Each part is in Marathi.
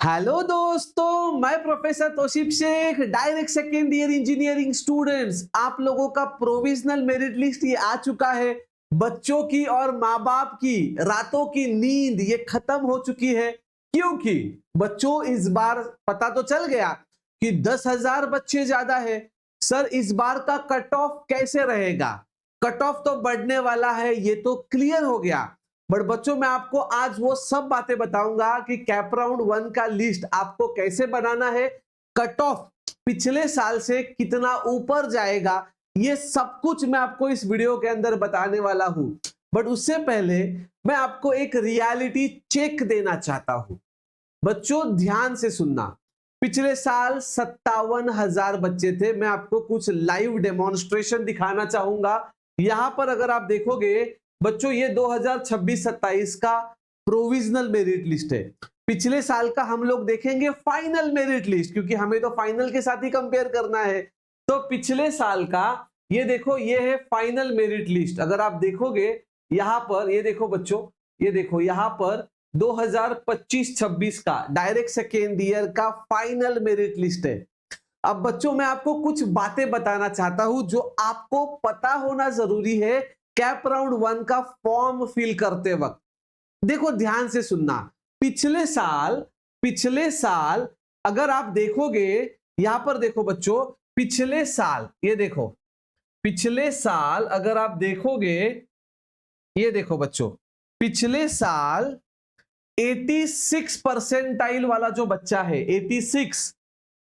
हेलो दोस्तों, मैं professor Tauseef Shaikh, direct second year engineering students. आप लोगों का प्रोविजनल मेरिट लिस्ट ये आ चुका है। बच्चों की और माँ बाप की रातों की नींद ये खत्म हो चुकी है, क्योंकि बच्चों इस बार पता तो चल गया कि 10,000 बच्चे ज्यादा है। सर, इस बार का कट ऑफ कैसे रहेगा? कट ऑफ तो बढ़ने वाला है, ये तो क्लियर हो गया। बट बच्चों, मैं आपको आज वो सब बातें बताऊंगा कि कैप राउंड 1 का लिस्ट आपको कैसे बनाना है, कट ऑफ पिछले साल से कितना ऊपर जाएगा, ये सब कुछ मैं आपको इस वीडियो के अंदर बताने वाला हूं। बट उससे पहले मैं आपको एक रियलिटी चेक देना चाहता हूं। बच्चों, ध्यान से सुनना। पिछले साल 57,000 बच्चे थे। मैं आपको कुछ लाइव डेमोन्स्ट्रेशन दिखाना चाहूंगा। यहां पर अगर आप देखोगे बच्चों, ये 2026-27 का प्रोविजनल मेरिट लिस्ट है। पिछले साल का हम लोग देखेंगे फाइनल मेरिट लिस्ट, क्योंकि हमें तो फाइनल के साथ ही कंपेयर करना है। तो पिछले साल का ये देखो, ये है फाइनल मेरिट लिस्ट। अगर आप देखोगे यहां पर, ये देखो बच्चों, ये देखो यहां पर 2025-26 का डायरेक्ट सेकेंड ईयर का फाइनल मेरिट लिस्ट है। अब बच्चों, मैं आपको कुछ बातें बताना चाहता हूं जो आपको पता होना जरूरी है कैप राउंड 1 का फॉर्म फिल करते वक्त। देखो, ध्यान से सुनना। पिछले साल अगर आप देखोगे, यहां पर देखो बच्चों, पिछले साल ये देखो, पिछले साल अगर आप देखोगे, ये देखो बच्चों, पिछले साल 86 परसेंटाइल वाला जो बच्चा है, 86,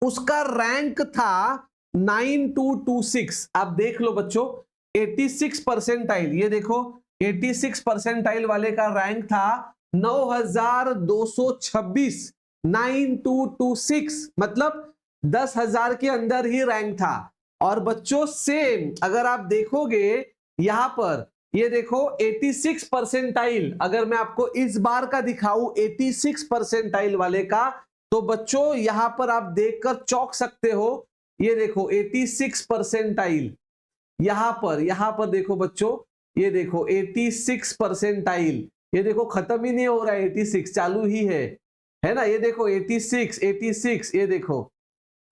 उसका रैंक था 9226। आप देख लो बच्चों, 86 परसेंटाइल, ये देखो 86 परसेंटाइल वाले का रैंक था 9226, 9226, मतलब 10,000 के अंदर ही रैंक था। और बच्चों सेम अगर आप देखोगे यहां पर, ये देखो 86 परसेंटाइल, अगर मैं आपको इस बार का दिखाऊं 86 परसेंटाइल वाले का, तो बच्चों यहां पर आप देखकर चौंक सकते हो। ये देखो 86 परसेंटाइल, यहां पर देखो बच्चों, ये देखो 86 परसेंटाइल, ये देखो खत्म ही नहीं हो रहा है, 86 चालू ही है ना। ये देखो 86, 86, ये देखो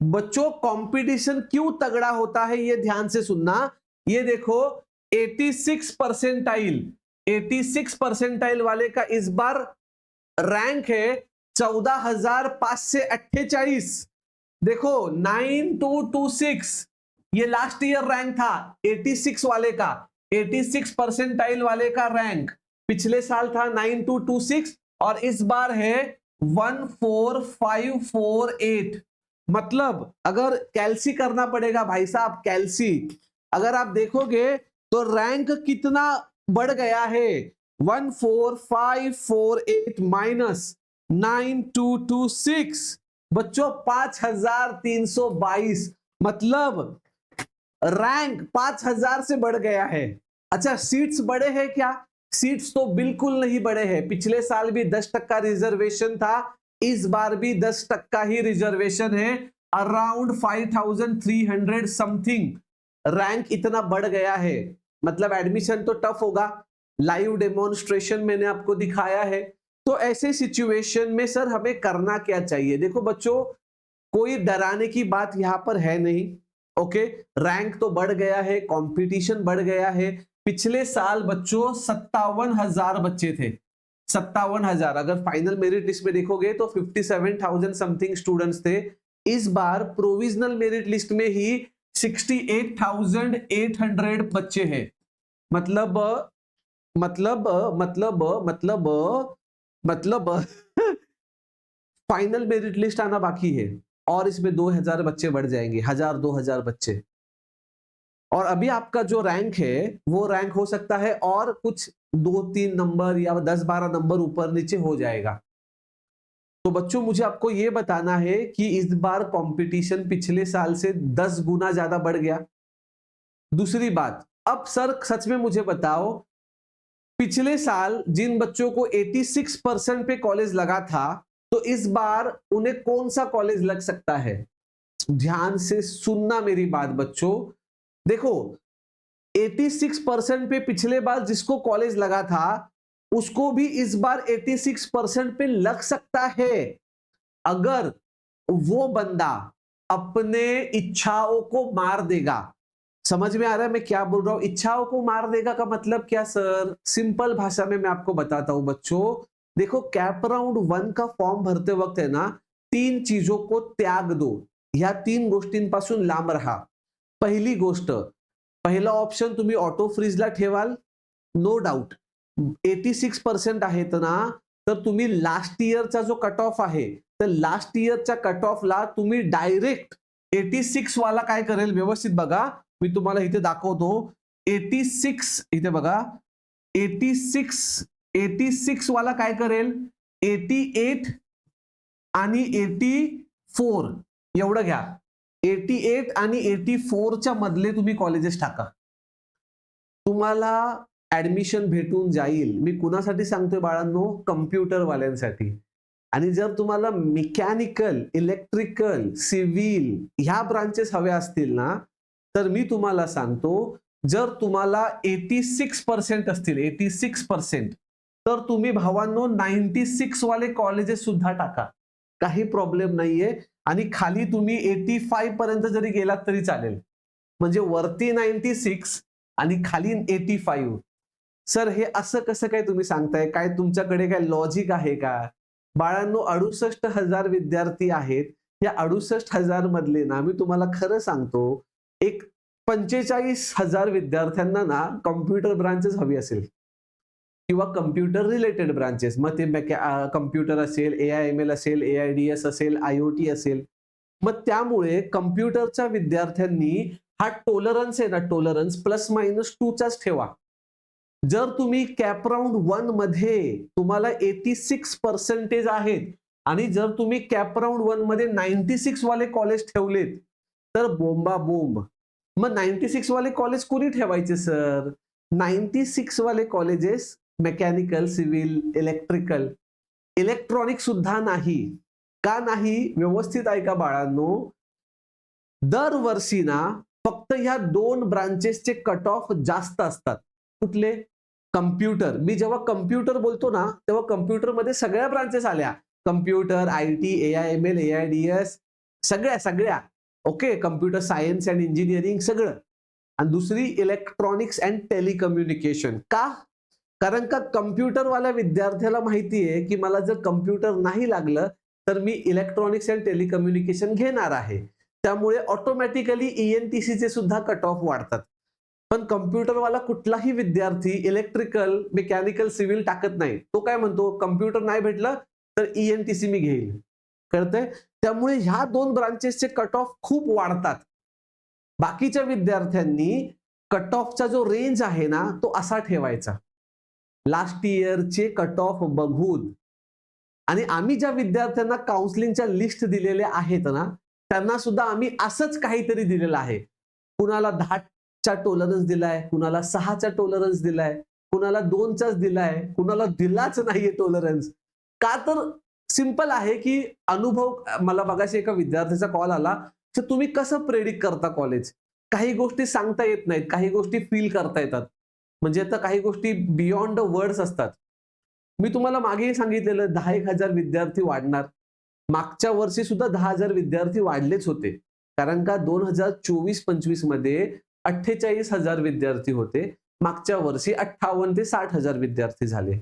बच्चों, कंपटीशन क्यों तगड़ा होता है ये ध्यान से सुनना। ये देखो 86 परसेंटाइल, 86 परसेंटाइल वाले का इस बार रैंक है 14,548। देखो 9226, ये लास्ट ईयर रैंक था 86 वाले का, 86 परसेंटाइल वाले का रैंक पिछले साल था 9226 और इस बार है 14548। मतलब अगर कैल्सी करना पड़ेगा भाई साहब, कैल्सी अगर आप देखोगे तो रैंक कितना बढ़ गया है, 14548 माइनस 9226, बच्चों 5322, मतलब रैंक 5000 से बढ़ गया है। अच्छा, सीट्स बढ़े हैं क्या? सीट्स तो बिल्कुल नहीं बढ़े हैं। पिछले साल भी 10% रिजर्वेशन था, इस बार भी 10% ही रिजर्वेशन है। अराउंड 5300 समथिंग रैंक इतना बढ़ गया है। मतलब एडमिशन तो टफ होगा। लाइव डेमोन्स्ट्रेशन मैंने आपको दिखाया है। तो ऐसे सिचुएशन में सर हमें करना क्या चाहिए? देखो बच्चों, कोई डराने की बात यहां पर है नहीं। ओके, रैंक तो बढ़ गया है, कंपटीशन बढ़ गया है। पिछले साल बच्चों 57,000 बच्चे थे, 57,000। अगर फाइनल मेरिट लिस्ट में देखोगे तो 57,000 समथिंग स्टूडेंट्स थे। इस बार प्रोविजनल मेरिट लिस्ट में ही 68,800 बच्चे हैं। मतलब मतलब मतलब मतलब मतलब फाइनल मेरिट लिस्ट आना बाकी है और इसमें 2,000 बच्चे बढ़ जाएंगे, 1,000-2,000 बच्चे। और अभी आपका जो रैंक है वो रैंक हो सकता है और कुछ 2-3 नंबर या 10-12 नंबर ऊपर नीचे हो जाएगा। तो बच्चों, मुझे आपको ये बताना है कि इस बार कंपटीशन पिछले साल से 10 गुना ज्यादा बढ़ गया। दूसरी बात, अब सर सच में मुझे बताओ, पिछले साल जिन बच्चों को 86% पे कॉलेज लगा था, तो इस बार उन्हें कौन सा कॉलेज लग सकता है? ध्यान से सुनना मेरी बात बच्चों। देखो 86% पे पिछले बार जिसको कॉलेज लगा था, उसको भी इस बार 86% पे लग सकता है। अगर वो बंदा अपने इच्छाओं को मार देगा, समझ में आ रहा है मैं क्या बोल रहा हूं? इच्छाओं को मार देगा का मतलब क्या सर? सिंपल भाषा में मैं आपको बताता हूं बच्चों। देखो, कैप राउंड 1 का फॉर्म भरते वक्त है ना, 3 चीजों को त्याग दो. ह्या 3 गोष्टींपासून लांब राहा. पहिली गोष्ट, पहिला ऑप्शन तुम्ही ऑटो फ्रीजला ठेवाल, नो डाऊट. 86% आहेत ना, तर तुम्ही लास्ट इयरचा जो कट ऑफ आहे, तर लास्ट इयरच्या कट ऑफला तुम्ही डायरेक्ट 86 वाला काय करेल व्यवस्थित बघा. मी तुम्हाला इथे दाखवतो. 86 इथे बघा. 86 वाला काय करेल? 88 आणि 84 एवढं घ्या. 88 आणि 84च्या मधले तुम्ही कॉलेजेस टाका. तुम्हाला ऍडमिशन भेटून जाईल. मी कुणासाठी सांगतोय बाळांनो? कम्प्युटर वाल्यांसाठी. आणि जर तुम्हाला मेकॅनिकल, इलेक्ट्रिकल, सिव्हिल ह्या ब्रांचेस हवे असतील ना, तर मी तुम्हाला सांगतो, जर तुम्हाला 86% असतील, 86%, तर तुम्ही भावांनो 96 वाले कॉलेजेस सुद्धा टाका. काही प्रॉब्लेम नाहीये. आणि खाली तुम्ही 85 पर्यंत जरी गेलात तरी चालेल. म्हणजे वरती 96 आणि खाली 85. सर हे असं कसं काय तुम्ही सांगताय? काय तुमच्याकडे काय लॉजिक आहे का? बाळांनो, 68,000 विद्यार्थी आहेत. या 68,000 मधले ना, मी तुम्हाला खरं सांगतो, एक 45,000 विद्यार्थ्यांना ना कम्प्युटर ब्रांचेस हवी असेल किंवा कम्प्युटर रिलेटेड ब्रांचेस. मग ते कम्प्युटर असेल, AIML असेल, AIDS असेल, IoT असेल. मग त्यामुळे कम्प्युटरच्या विद्यार्थ्यांनी हा टॉलरन्स आहे ना, टॉलरन्स +-2चाच ठेवा. जर तुम्ही कॅप राउंड 1 मध्ये तुम्हाला 86% आहेत आणि जर तुम्ही कॅप राउंड 1 मध्ये 96 वाले कॉलेज ठेवलेत, तर बोंबा बोंब. मग 96 वाले कॉलेज कोणी ठेवायचे सर? 96 वाले colleges mechanical, civil, electrical, electronic सुद्धा नाही. का नाही? व्यवस्थित ऐका बाळांनो. दरवर्षी ना फक्त ह्या 2 ब्रांचेसचे कट ऑफ जास्त असतात. कुठले? कम्प्युटर. मी जेव्हा कम्प्युटर बोलतो ना, तेव्हा कम्प्युटर मध्ये सगळ्या ब्रांचेस आल्या. कम्प्युटर, IT, AIML, AIDS, सगळ्या. Okay, computer science and engineering सगळं. आणि दुसरी इलेक्ट्रॉनिक्स अँड टेलिकम्युनिकेशन. का? कारण का कम्प्युटरवाल्या विद्यार्थ्याला माहिती आहे की मला जर कम्प्युटर नाही लागलं तर मी इलेक्ट्रॉनिक्स अँड टेलिकम्युनिकेशन घेणार आहे. त्यामुळे ऑटोमॅटिकली ENTC चे सुद्धा कट ऑफ वाढतात. पण कम्प्युटरवाला कुठलाही विद्यार्थी इलेक्ट्रिकल, मेकॅनिकल, सिव्हिल टाकत नाही. तो काय म्हणतो? कम्प्युटर नाही भेटलं तर ENTC मी घेईल. कळतंय? त्यामुळे ह्या 2 ब्रांचेसचे कट ऑफ खूप वाढतात. बाकीच्या विद्यार्थ्यांनी कट ऑफचा जो रेंज आहे ना, तो असा ठेवायचा. लास्ट इयरचे कट ऑफ बघून. आणि आम्ही ज्या विद्यार्थ्यांना काउन्सिलिंगच्या लिस्ट दिलेल्या आहेत ना, त्यांना सुद्धा आम्ही असंच काहीतरी दिलेलं आहे. कुणाला 10चा टॉलरन्स दिलाय, कुणाला 6चा टॉलरन्स दिलाय, कुणाला 2चाच दिलाय, कुणाला दिलाच नाहीये टॉलरन्स. का? तर सिंपल आहे की अनुभव. मला बघायचं एका विद्यार्थ्याचा कॉल आला, तर तुम्ही कसं प्रेडिक्ट करता कॉलेज? काही गोष्टी सांगता येत नाहीत, काही गोष्टी फील करता येतात. म्हणजे आता काही गोष्टी बियॉन्ड द वर्ड्स असतात. मी तुम्हाला मागेही सांगितलेलं 10,000 विद्यार्थी वाढणार. मागच्या वर्षी सुद्धा 10,000 विद्यार्थी वाढलेच होते. कारण का 2024-25 मध्ये 48,000 विद्यार्थी होते. मागच्या वर्षी 58 ते 60,000 विद्यार्थी झाले.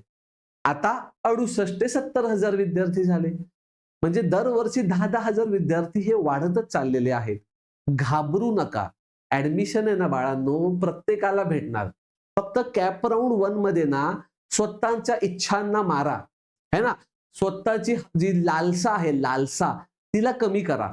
आता 68 ते 70,000 विद्यार्थी झाले. म्हणजे दरवर्षी 10,000 विद्यार्थी हे वाढतच चाललेले आहेत. घाबरू नका. ऍडमिशन आहे ना बाळांनो, प्रत्येकाला भेटणार. फक्त कॅप राउंड 1 मध्ये ना स्वतःच्या इच्छांना मारा, है ना. स्वतःची जी लालसा आहे, लालसा तिला कमी करा.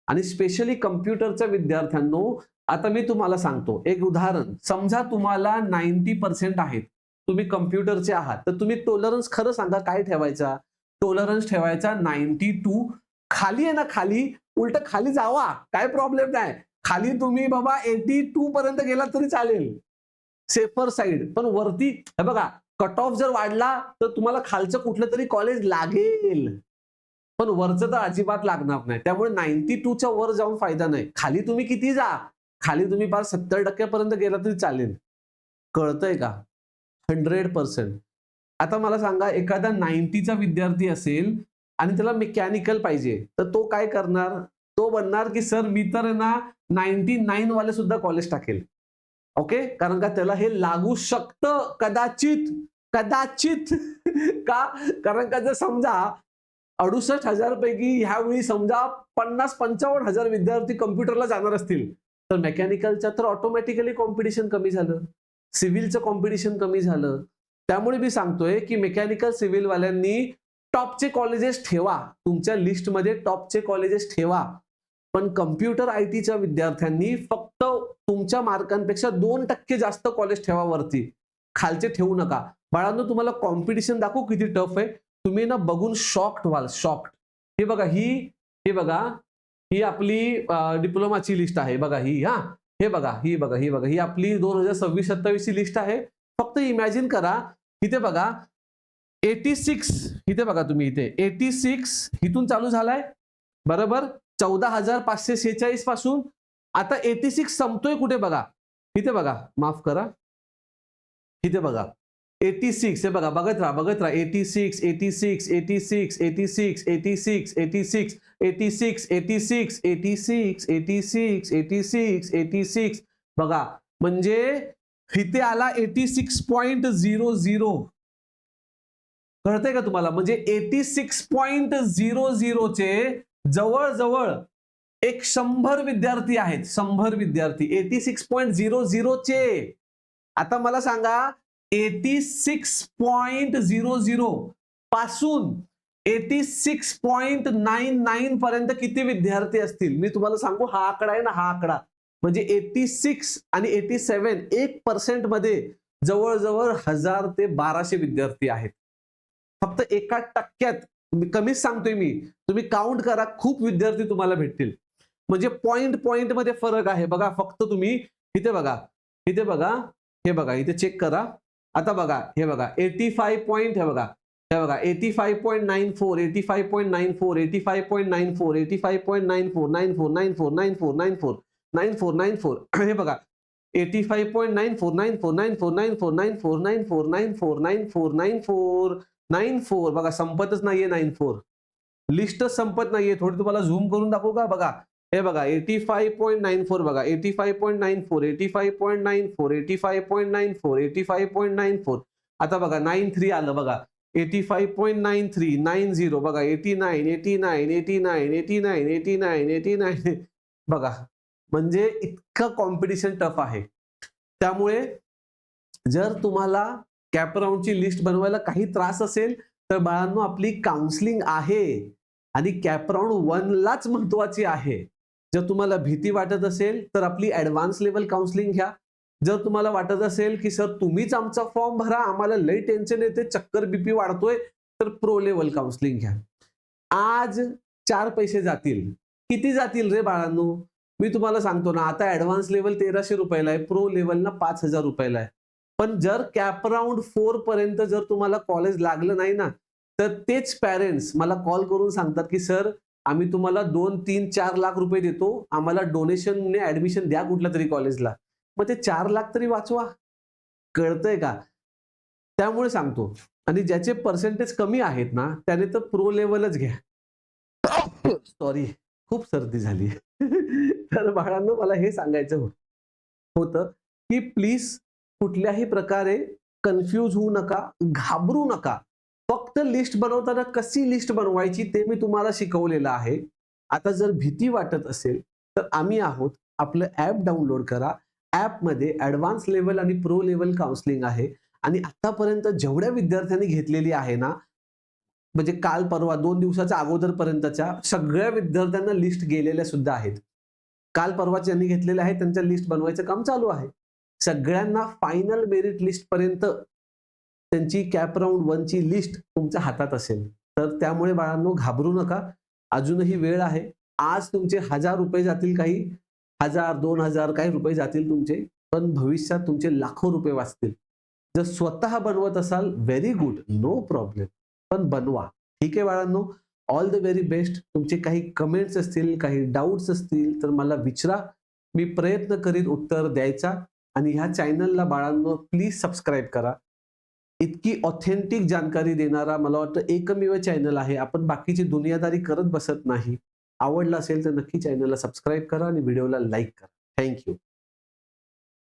आणि स्पेशली कम्प्युटरच्या विद्यार्थ्यांनो, आता मी तुम्हाला सांगतो एक उदाहरण. समजा तुम्हाला 90% आहेत, तुम्ही कम्प्युटरचे आहात, तर तुम्ही टॉलरन्स खरं सांगा काय ठेवायचा? टॉलरन्स ठेवायचा 92. खाली आहे ना, खाली उलट खाली जावा, काय प्रॉब्लेम नाही. खाली तुम्ही बाबा 82 पर्यंत गेला तरी चालेल, सेफर साइड. पण वरती हे बघा, कट ऑफ जर वाढला तर तुम्हाला खालचं कुठलं तरी कॉलेज लागेल, पण वरचं तर अजिबात लागणार नाही. त्यामुळे 92च्या वर जाऊन फायदा नाही. खाली तुम्ही किती जा, खाली तुम्ही फार 70% पर्यंत गेला तरी चालेल. कळतंय का? 100%. आता मला सांगा, एखादा 90चा विद्यार्थी असेल आणि त्याला मेकॅनिकल पाहिजे, तर तो काय करणार? तो म्हणणार की सर मी तर ना 99 वाले सुद्धा कॉलेज टाकेल. ओके, कारण का त्याला हे लागू शकतं कदाचित. कदाचित का? कारण का जर समजा 68,000 पैकी ह्यावेळी समजा 50-55,000 विद्यार्थी कम्प्युटरला जाणार असतील, तर मेकॅनिकलच्या तर ऑटोमॅटिकली कॉम्पिटिशन कमी झालं, सिव्हिलचं कॉम्पिटिशन कमी झालं. त्यामुळे मी सांगतोय की मेकॅनिकल सिव्हिल वाल्यांनी टॉपचे कॉलेजेस ठेवा, तुमच्या लिस्टमध्ये टॉपचे कॉलेजेस ठेवा. पण कम्प्युटर आयटीच्या विद्यार्थ्यांनी फक्त तुमच्या मार्कांपेक्षा 2% जास्त कॉलेज ठेवा वरती, खालचे ठेवू नका. बाळांनो, तुम्हाला कॉम्पिटिशन दाखवू किती टफ आहे. तुम्ही ना बघून शॉक्ड व्हाल, शॉक्ड. हे बघा, हे बघा, ही आपली डिप्लोमाची लिस्ट आहे बघा ही. हे बघा, ही आपली 2026-27 ची लिस्ट आहे. फक्त इमॅजिन करा, इथे बघा 86, इथे बघा तुम्ही, इथे 86 इथून चालू झालाय बरोबर, 14,546 पासून. आता 86 संपतोय कुठे बघा, इथे बघा, माफ करा, इथे बघा 86. हे बघा, बघत राहा 86, 86, 86, 86, 86, 86, 86, 86, 86, 86, 86, 86. बघा, म्हणजे इथे आला 86.00. कळतंय का तुम्हाला? म्हणजे 86.00 चे जवळजवळ 100 विद्यार्थी आहेत, 100 विद्यार्थी 86.00 चे. आता मला सांगा 86.00 पासून 86.99 पर्यंत किती विद्यार्थी असतील? मी तुम्हाला सांगू, हा आकडा आहे ना, हा आकडा म्हणजे 86 आणि 87 1% मध्ये जवळजवळ 1000 ते 1200 विद्यार्थी आहेत. फक्त 1% कमीच सांगतोय मी, तुम्ही काउंट करा, खूप विद्यार्थी तुम्हाला भेटतील. म्हणजे पॉइंट मध्ये फरक आहे बघा. फक्त तुम्ही इथे बघा, इथे बघा, हे बघा, इथे चेक करा. आता बघा, हे बघा 85 पॉइंट, हे बघा, हे बघा 85.94, 85.94, 85.94, 85.94, 94, 94, 94, 94, 94, 94. हे बघा 85.94, 94, 94, 94, 94, 94, 94, 94, 94, 94. बघा, संपतच नाहीये 94. लिस्टच संपत नाहीये. थोडी तुम्हाला झूम करून दाखवू का? बघा, हे बघा 85.94, बघा 85.94, 85.94, 85.94, 85.94. आता बघा 93 आलं बघा, 85.93, 90 बघा, 89, 89, 89, 89, 89, 89. बघा, म्हणजे इतकं कॉम्पिटिशन टफ आहे. त्यामुळे जर तुम्हाला कॅपराऊंडची लिस्ट बनवायला काही त्रास असेल, तर बाळांनो, आपली काउन्सिलिंग आहे आणि कॅपराऊंड 1 लाच महत्वाची आहे. जर तुम्हाला भीती वाटत असेल तर आपली ऍडव्हान्स लेवल काउन्सिलिंग घ्या. जर तुम्हाला वाटत असेल की सर तुम्हीच आमचा फॉर्म भरा, आम्हाला लई टेन्शन येते, चक्कर बीपी वाढतोय, तर प्रो लेवल काउन्सिलिंग घ्या. आज 4 पैसे जातील. किती जातील रे बाळांनो? मी तुम्हाला सांगतो ना, आता ऍडव्हान्स लेवल 1300 रुपयाला आहे, प्रो लेवल ना 5000 रुपयाला आहे. पण जर कॅपराऊंड 4 पर्यंत जर तुम्हाला कॉलेज लागलं नाही ना, तर तेच पॅरेंट्स मला कॉल करून सांगतात की सर आम्ही तुम्हाला 2, 3, 4 लाख रुपये देतो, आम्हाला डोनेशनने ऍडमिशन द्या कुठल्या तरी कॉलेजला. मग ते 4 लाख तरी वाचवा. कळतंय का? त्यामुळे सांगतो. आणि ज्याचे पर्सेंटेज कमी आहेत ना, त्याने तर प्रो लेवलच घ्या. सॉरी, खूप सर्दी झाली. तर बाळांनो, मला हे सांगायचं होतं की प्लीज कुठल्याही प्रकारे कन्फ्यूज होऊ नका, घाबरू नका. फक्त लिस्ट बनवताना कशी लिस्ट बनवायची ते मी तुम्हाला शिकवलेलं आहे. आता जर भीती वाटत असेल तर आम्ही आहोत. आपलं ऍप डाउनलोड करा. ऍपमध्ये ऍडव्हान्स लेवल आणि प्रो लेवल काउन्सिलिंग आहे. आणि आतापर्यंत जेवढ्या विद्यार्थ्यांनी घेतलेली आहे ना, म्हणजे काल परवा 2 दिवसाच्या अगोदरपर्यंतच्या सगळ्या विद्यार्थ्यांना लिस्ट गेलेल्या सुद्धा आहेत. काल परवा ज्यांनी घेतलेल्या आहेत त्यांच्या लिस्ट बनवायचं काम चालू आहे. सगळ्यांना फायनल मेरिट लिस्ट पर्यंत त्यांची कॅपराऊंड 1 ची लिस्ट तुमच्या हातात असेल. तर त्यामुळे बाळांनो, घाबरू नका, अजूनही वेळ आहे. आज तुमचे 1000 रुपये जातील, काही 1000, 2000 काही रुपये जातील तुमचे, पण भविष्यात तुमचे लाखो रुपये वाचतील. जर स्वतः बनवत असाल, व्हेरी गुड, नो प्रॉब्लेम, पण बनवा. ठीक आहे बाळांनो, ऑल द व्हेरी बेस्ट. तुमचे काही कमेंट्स असतील, काही डाऊट्स असतील तर मला विचारा, मी प्रयत्न करीन उत्तर द्यायचा. आणि ह्या चॅनलला बाळांनो प्लीज सबस्क्राईब करा. इतकी ऑथेंटिक जानकारी देणारा मला वाटतं एकमेव चॅनल आहे. आपण बाकीची दुनियादारी करत बसत नाही. आवडलं असेल तर नक्की चॅनलला सबस्क्राईब करा आणि व्हिडिओला लाईक करा. Thank you.